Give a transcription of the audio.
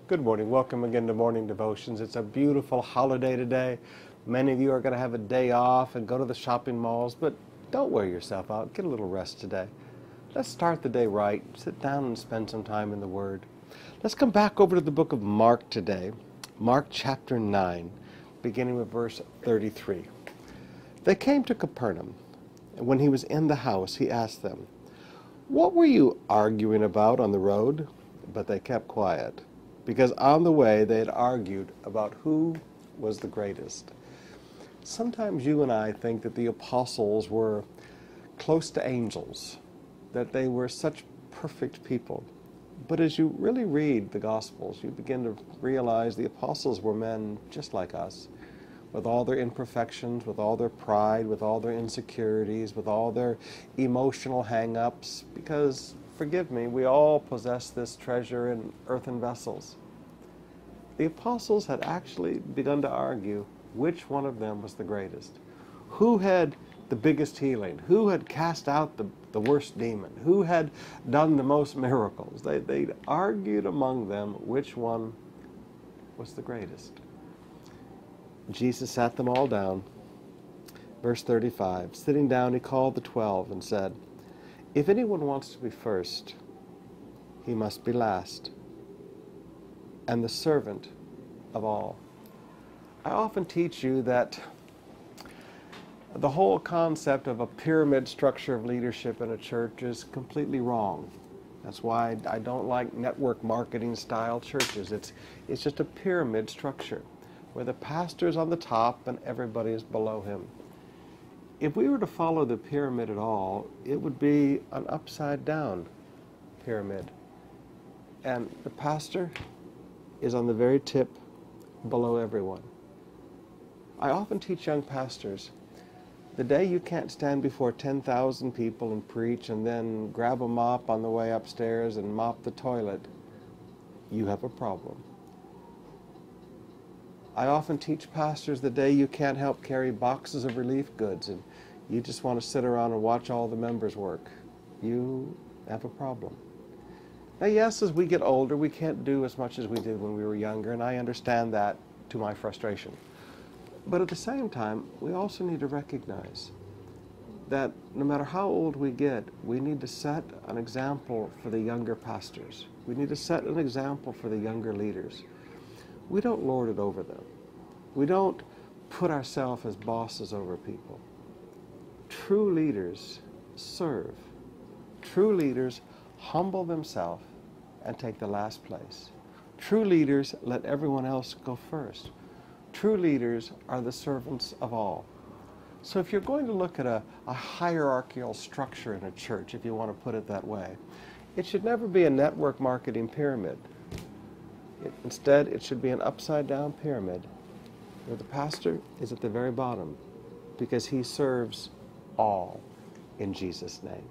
Good morning. Welcome again to Morning Devotions. It's a beautiful holiday today. Many of you are going to have a day off and go to the shopping malls, but don't wear yourself out. Get a little rest today. Let's start the day right. Sit down and spend some time in the Word. Let's come back over to the book of Mark today. Mark chapter 9, beginning with verse 33. They came to Capernaum, and when he was in the house, he asked them, "What were you arguing about on the road?" But they kept quiet, because on the way they had argued about who was the greatest. Sometimes you and I think that the apostles were close to angels, that they were such perfect people. But as you really read the Gospels, you begin to realize the apostles were men just like us, with all their imperfections, with all their pride, with all their insecurities, with all their emotional hang-ups, because forgive me, we all possess this treasure in earthen vessels. The apostles had actually begun to argue which one of them was the greatest. Who had the biggest healing? Who had cast out the worst demon? Who had done the most miracles? They argued among them which one was the greatest. Jesus sat them all down. Verse 35, sitting down, he called the 12 and said, "If anyone wants to be first, he must be last, and the servant of all." I often teach you that the whole concept of a pyramid structure of leadership in a church is completely wrong. That's why I don't like network marketing style churches. It's just a pyramid structure where the pastor is on the top and everybody is below him. If we were to follow the pyramid at all, it would be an upside down pyramid. And the pastor is on the very tip below everyone. I often teach young pastors, the day you can't stand before 10,000 people and preach and then grab a mop on the way upstairs and mop the toilet, you have a problem. I often teach pastors the day you can't help carry boxes of relief goods and you just want to sit around and watch all the members work. You have a problem. Now, yes, as we get older, we can't do as much as we did when we were younger, and I understand that to my frustration. But at the same time, we also need to recognize that no matter how old we get, we need to set an example for the younger pastors. We need to set an example for the younger leaders. We don't lord it over them. We don't put ourselves as bosses over people. True leaders serve. True leaders humble themselves and take the last place. True leaders let everyone else go first. True leaders are the servants of all. So if you're going to look at a hierarchical structure in a church, if you want to put it that way, it should never be a network marketing pyramid. Instead, it should be an upside-down pyramid where the pastor is at the very bottom because he serves all in Jesus' name.